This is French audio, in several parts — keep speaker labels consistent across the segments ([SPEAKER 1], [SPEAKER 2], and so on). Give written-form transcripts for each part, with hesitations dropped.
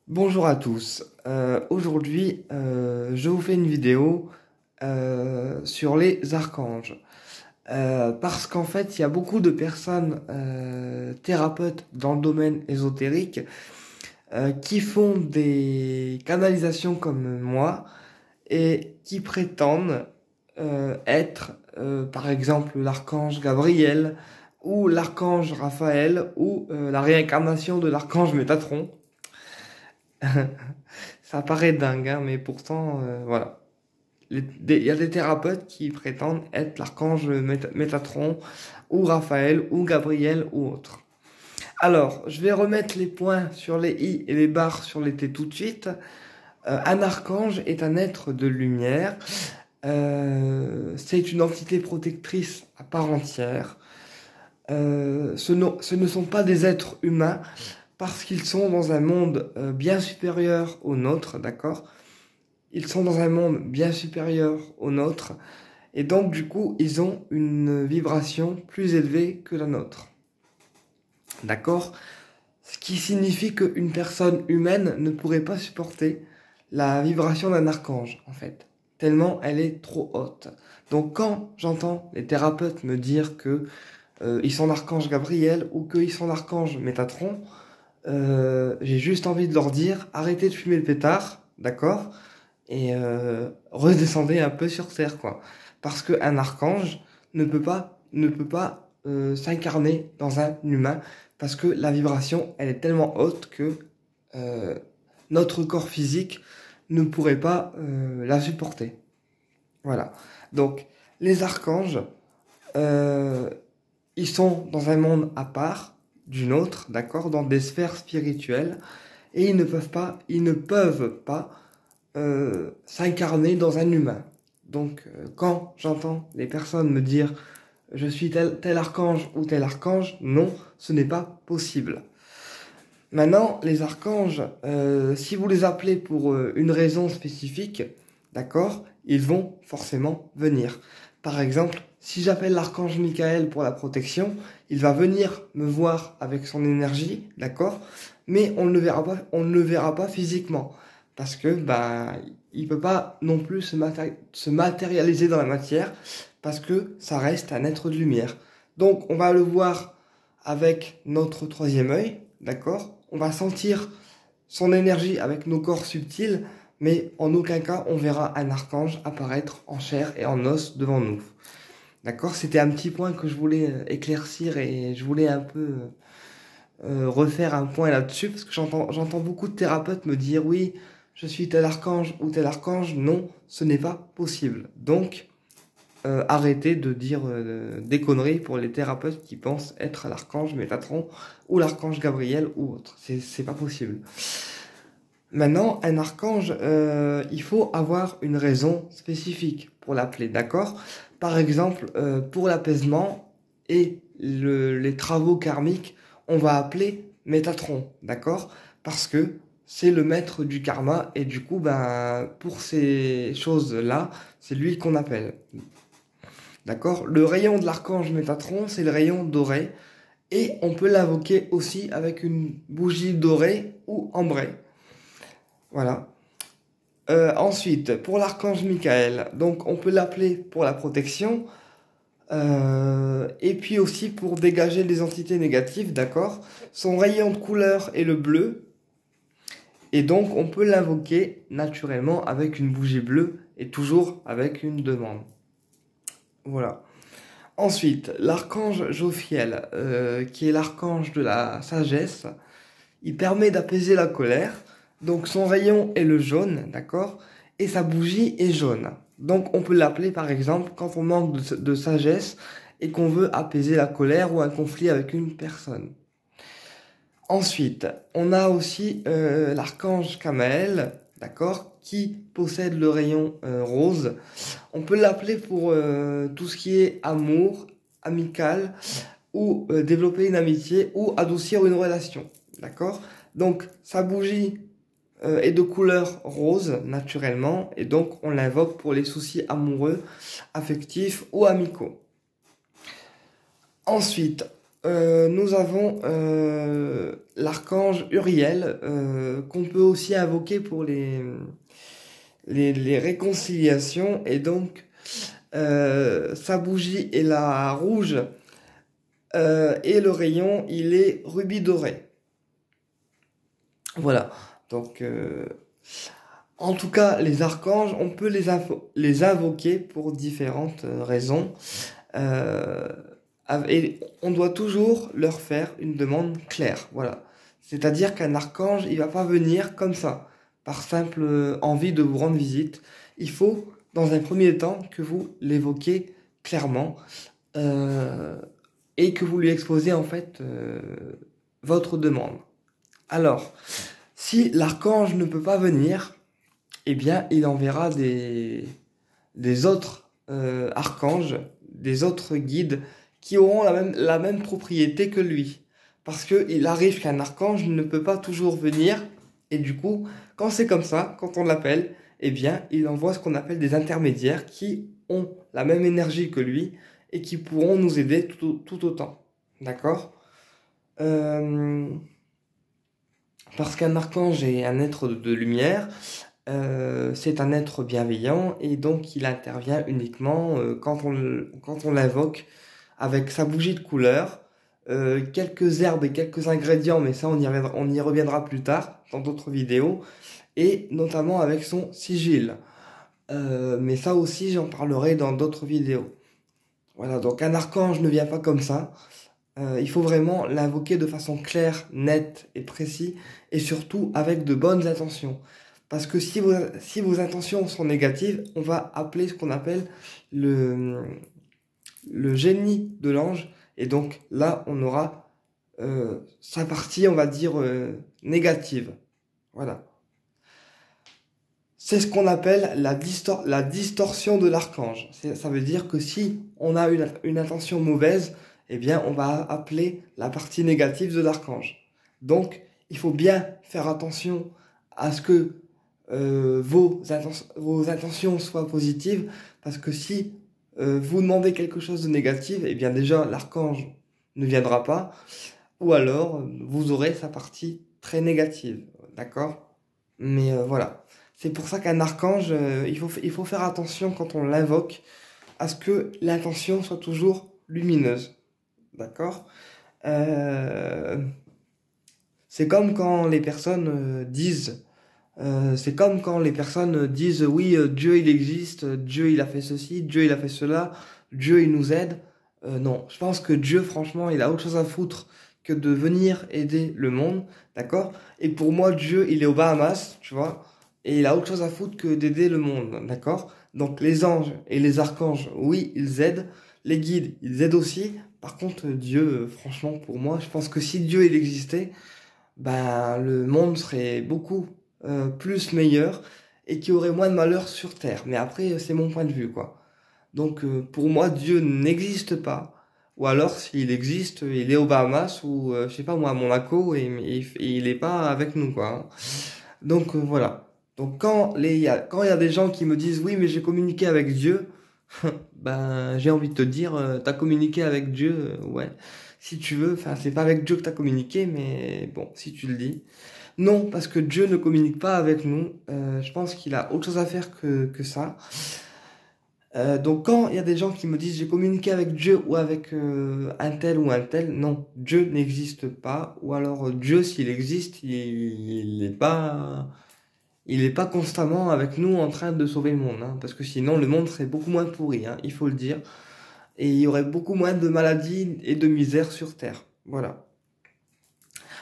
[SPEAKER 1] Bonjour à tous. Aujourd'hui, je vous fais une vidéo sur les archanges. Parce qu'en fait, il y a beaucoup de personnes thérapeutes dans le domaine ésotérique qui font des canalisations comme moi et qui prétendent être, par exemple, l'archange Gabriel ou l'archange Raphaël ou la réincarnation de l'archange Métatron. Ça paraît dingue, hein, mais pourtant, voilà. Il y a des thérapeutes qui prétendent être l'archange Métatron, ou Raphaël, ou Gabriel, ou autre. Alors, je vais remettre les points sur les i et les barres sur les t tout de suite. Un archange est un être de lumière. C'est une entité protectrice à part entière. Ce ne sont pas des êtres humains, parce qu'ils sont dans un monde bien supérieur au nôtre, d'accord? Ils sont dans un monde bien supérieur au nôtre, et donc du coup, ils ont une vibration plus élevée que la nôtre. D'accord? Ce qui signifie qu'une personne humaine ne pourrait pas supporter la vibration d'un archange, en fait, tellement elle est trop haute. Donc quand j'entends les thérapeutes me dire que ils sont l'archange Gabriel ou qu'ils sont l'archange Métatron, j'ai juste envie de leur dire, arrêtez de fumer le pétard, d'accord? Et redescendez un peu sur terre, quoi. Parce qu'un archange ne peut pas s'incarner dans un humain, parce que la vibration, elle est tellement haute que euh, notre corps physique ne pourrait pas la supporter. Voilà. Donc, les archanges, euh, ils sont dans un monde à part du nôtre, d'accord, dans des sphères spirituelles, et ils ne peuvent pas s'incarner dans un humain. Donc, quand j'entends les personnes me dire je suis tel archange ou tel archange, non, ce n'est pas possible. Maintenant, les archanges, si vous les appelez pour une raison spécifique, d'accord, ils vont forcément venir. Par exemple, si j'appelle l'archange Michael pour la protection, il va venir me voir avec son énergie, d'accord, mais on ne le verra pas physiquement, parce que bah, il peut pas non plus se matérialiser dans la matière, parce que ça reste un être de lumière. Donc, on va le voir avec notre troisième œil, d'accord? On va sentir son énergie avec nos corps subtils, mais en aucun cas on verra un archange apparaître en chair et en os devant nous. D'accord? C'était un petit point que je voulais éclaircir et je voulais un peu refaire un point là-dessus, parce que j'entends beaucoup de thérapeutes me dire oui, je suis tel archange ou tel archange. Non, ce n'est pas possible. Donc, arrêtez de dire des conneries pour les thérapeutes qui pensent être l'archange Métatron ou l'archange Gabriel ou autre. C'est pas possible. Maintenant, un archange, il faut avoir une raison spécifique pour l'appeler, d'accord? Par exemple, pour l'apaisement et les travaux karmiques, on va appeler Métatron, d'accord? Parce que c'est le maître du karma et du coup, ben, pour ces choses-là, c'est lui qu'on appelle. D'accord? Le rayon de l'archange Métatron, c'est le rayon doré. Et on peut l'invoquer aussi avec une bougie dorée ou ambrée. Voilà. Ensuite, pour l'archange Michael, donc on peut l'appeler pour la protection. Et puis aussi pour dégager les entités négatives, d'accord? Son rayon de couleur est le bleu. Et donc on peut l'invoquer naturellement avec une bougie bleue et toujours avec une demande. Voilà. Ensuite, l'archange Jophiel, qui est l'archange de la sagesse, il permet d'apaiser la colère. Donc son rayon est le jaune, d'accord? Et sa bougie est jaune. Donc on peut l'appeler par exemple quand on manque de sagesse et qu'on veut apaiser la colère ou un conflit avec une personne. Ensuite, on a aussi l'archange Kamael, d'accord, qui possède le rayon rose. On peut l'appeler pour tout ce qui est amour, amical, ou développer une amitié, ou adoucir une relation, d'accord? Donc, sa bougie est de couleur rose, naturellement, et donc on l'invoque pour les soucis amoureux, affectifs ou amicaux. Ensuite, nous avons l'archange Uriel, qu'on peut aussi invoquer pour les réconciliations. Et donc, sa bougie est la rouge, et le rayon, il est rubis doré. Voilà. Donc, en tout cas, les archanges, on peut les invoquer pour différentes raisons. Et on doit toujours leur faire une demande claire. Voilà. C'est-à-dire qu'un archange, il va pas venir comme ça, par simple envie de vous rendre visite. Il faut, dans un premier temps, que vous l'évoquiez clairement, et que vous lui exposez en fait votre demande. Alors, si l'archange ne peut pas venir, eh bien, il enverra des autres archanges, des autres guides qui auront la même propriété que lui. Parce qu'il arrive qu'un archange ne peut pas toujours venir, et du coup, quand c'est comme ça, quand on l'appelle, eh bien, il envoie ce qu'on appelle des intermédiaires qui ont la même énergie que lui et qui pourront nous aider tout autant. D'accord? Parce qu'un archange est un être de lumière, c'est un être bienveillant et donc il intervient uniquement quand on l'invoque avec sa bougie de couleur, quelques herbes et quelques ingrédients, mais ça on y reviendra plus tard dans d'autres vidéos, et notamment avec son sigil. Mais ça aussi j'en parlerai dans d'autres vidéos. Voilà, donc un archange ne vient pas comme ça. Il faut vraiment l'invoquer de façon claire, nette et précise, et surtout avec de bonnes intentions. Parce que si vos intentions sont négatives, on va appeler ce qu'on appelle le génie de l'ange, et donc là, on aura sa partie, on va dire, négative. Voilà. C'est ce qu'on appelle la distorsion de l'archange. Ça veut dire que si on a une intention mauvaise, eh bien, on va appeler la partie négative de l'archange. Donc, il faut bien faire attention à ce que vos intentions soient positives, parce que si vous demandez quelque chose de négatif, eh bien déjà, l'archange ne viendra pas, ou alors vous aurez sa partie très négative, d'accord? Mais voilà. C'est pour ça qu'un archange, il faut faire attention quand on l'invoque, à ce que l'intention soit toujours lumineuse. D'accord? C'est comme quand les personnes disent oui, Dieu il existe, Dieu il a fait ceci, Dieu il a fait cela, Dieu il nous aide. Non, je pense que Dieu, franchement, il a autre chose à foutre que de venir aider le monde, d'accord? Et pour moi, Dieu, il est aux Bahamas, tu vois, et il a autre chose à foutre que d'aider le monde, d'accord? Donc les anges et les archanges, oui, ils aident, les guides, ils aident aussi. Par contre, Dieu, franchement, pour moi, je pense que si Dieu il existait, ben le monde serait beaucoup plus meilleur et qu'il y aurait moins de malheur sur Terre. Mais après, c'est mon point de vue, quoi. Donc pour moi, Dieu n'existe pas. Ou alors, s'il existe, il est aux Bahamas ou, je sais pas moi, à Monaco et il est pas avec nous, quoi. Hein. Donc voilà. Donc quand il y a des gens qui me disent oui, mais j'ai communiqué avec Dieu, ben j'ai envie de te dire, t'as communiqué avec Dieu, ouais. Si tu veux, enfin c'est pas avec Dieu que t'as communiqué, mais bon, si tu le dis. Non, parce que Dieu ne communique pas avec nous. Je pense qu'il a autre chose à faire que ça. Donc quand il y a des gens qui me disent j'ai communiqué avec Dieu ou avec un tel, non, Dieu n'existe pas. Ou alors Dieu, s'il existe, il est pas constamment avec nous en train de sauver le monde, hein, parce que sinon le monde serait beaucoup moins pourri, hein, il faut le dire. Et il y aurait beaucoup moins de maladies et de misère sur Terre. Voilà.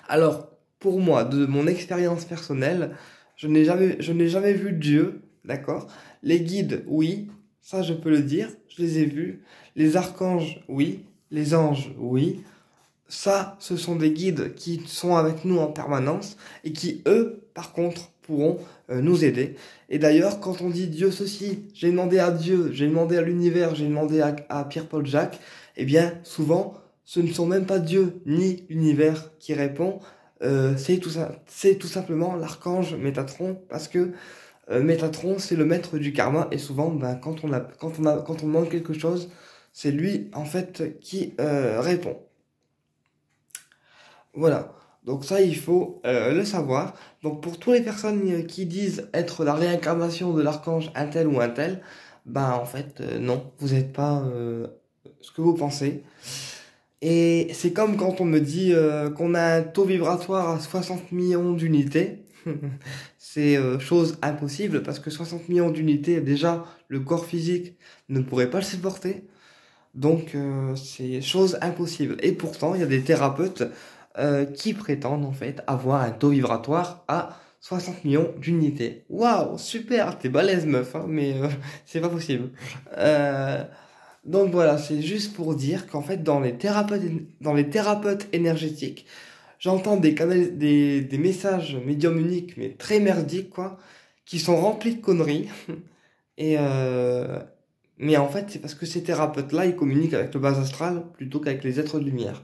[SPEAKER 1] Alors, pour moi, de mon expérience personnelle, je n'ai jamais vu Dieu, d'accord? Les guides, oui, ça je peux le dire, je les ai vus. Les archanges, oui. Les anges, oui. Ça, ce sont des guides qui sont avec nous en permanence et qui, eux, par contre, pourront nous aider. Et d'ailleurs, quand on dit Dieu ceci, j'ai demandé à Dieu, j'ai demandé à l'univers, j'ai demandé à Pierre-Paul Jacques, eh bien, souvent, ce ne sont même pas Dieu ni l'univers qui répond, c'est tout simplement l'archange Métatron, parce que Métatron, c'est le maître du karma, et souvent, ben, quand on demande quelque chose, c'est lui, en fait, qui répond. Voilà. Donc ça, il faut le savoir. Donc pour toutes les personnes qui disent être la réincarnation de l'archange un tel ou un tel, ben en fait, non, vous n'êtes pas ce que vous pensez. Et c'est comme quand on me dit qu'on a un taux vibratoire à 60 millions d'unités. C'est chose impossible parce que 60 millions d'unités, déjà, le corps physique ne pourrait pas le supporter. Donc, c'est chose impossible. Et pourtant, il y a des thérapeutes qui prétendent en fait avoir un taux vibratoire à 60 millions d'unités. Waouh, super, t'es balèze meuf, hein, mais c'est pas possible. Euh, donc voilà, c'est juste pour dire qu'en fait, dans les thérapeutes énergétiques, j'entends des messages médium uniques, mais très merdiques, quoi, qui sont remplis de conneries. Et mais en fait, c'est parce que ces thérapeutes-là, ils communiquent avec le bas astral plutôt qu'avec les êtres de lumière.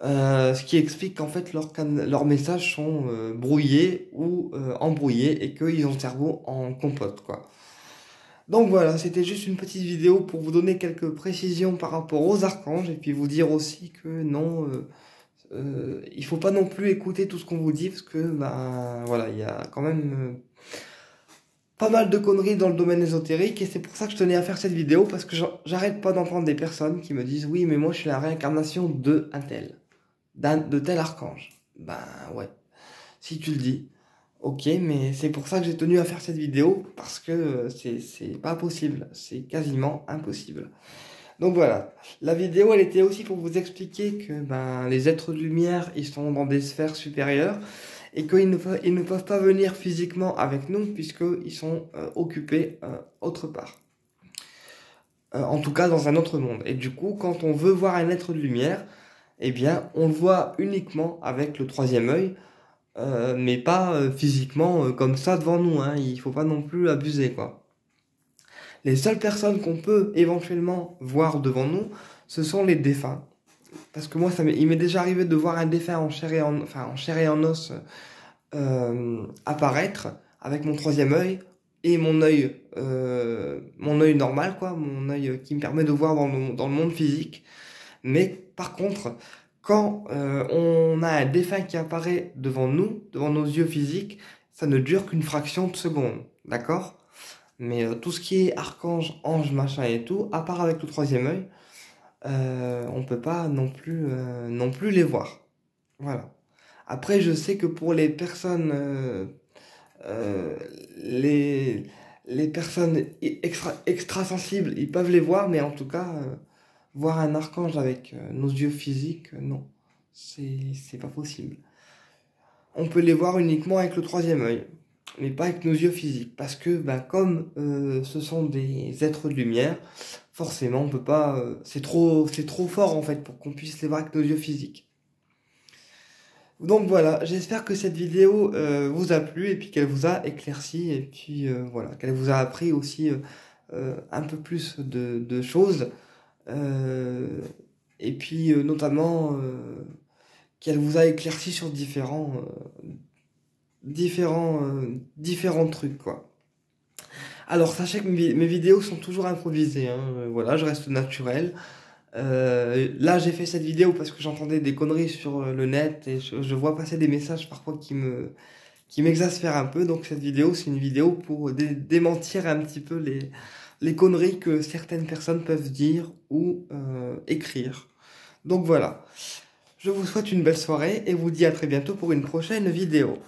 [SPEAKER 1] Ce qui explique qu'en fait, leurs messages sont brouillés ou embrouillés et qu'ils ont le cerveau en compote, quoi. Donc voilà, c'était juste une petite vidéo pour vous donner quelques précisions par rapport aux archanges et puis vous dire aussi que non, il faut pas non plus écouter tout ce qu'on vous dit parce que ben voilà, il y a quand même pas mal de conneries dans le domaine ésotérique et c'est pour ça que je tenais à faire cette vidéo parce que j'arrête pas d'entendre des personnes qui me disent oui mais moi je suis la réincarnation de un tel, de tel archange. Ben ouais, si tu le dis. Ok, mais c'est pour ça que j'ai tenu à faire cette vidéo, parce que c'est pas possible, c'est quasiment impossible. Donc voilà, la vidéo elle était aussi pour vous expliquer que ben, les êtres de lumière ils sont dans des sphères supérieures et ils ne peuvent pas venir physiquement avec nous puisqu'ils sont occupés autre part. En tout cas dans un autre monde. Et du coup, quand on veut voir un être de lumière, eh bien on le voit uniquement avec le troisième œil. Mais pas physiquement comme ça devant nous, hein. Il faut pas non plus abuser, quoi. Les seules personnes qu'on peut éventuellement voir devant nous, ce sont les défunts. Parce que moi, il m'est déjà arrivé de voir un défunt en chair et en os apparaître avec mon troisième œil et mon œil normal, quoi, mon œil qui me permet de voir dans le monde physique. Mais par contre, quand on a un défunt qui apparaît devant nous, devant nos yeux physiques, ça ne dure qu'une fraction de seconde, d'accord? Mais tout ce qui est archange, ange, machin et tout, à part avec le troisième œil, on peut pas non plus les voir. Voilà. Après, je sais que pour les personnes, euh, les, les personnes extrasensibles, ils peuvent les voir, mais en tout cas, voir un archange avec nos yeux physiques, non, c'est pas possible. On peut les voir uniquement avec le troisième œil, mais pas avec nos yeux physiques, parce que ben, comme ce sont des êtres de lumière, forcément on peut pas, c'est trop fort en fait pour qu'on puisse les voir avec nos yeux physiques. Donc voilà, j'espère que cette vidéo vous a plu et puis qu'elle vous a éclairci et puis voilà, qu'elle vous a appris aussi un peu plus de choses. Euh, et puis notamment qu'elle vous a éclairci sur différents trucs, quoi. Alors sachez que mes vidéos sont toujours improvisées, hein. Voilà, je reste naturel. Là j'ai fait cette vidéo parce que j'entendais des conneries sur le net et je vois passer des messages parfois qui m'exaspèrent un peu. Donc cette vidéo c'est une vidéo pour démentir un petit peu les conneries que certaines personnes peuvent dire ou écrire. Donc voilà, je vous souhaite une belle soirée et vous dis à très bientôt pour une prochaine vidéo.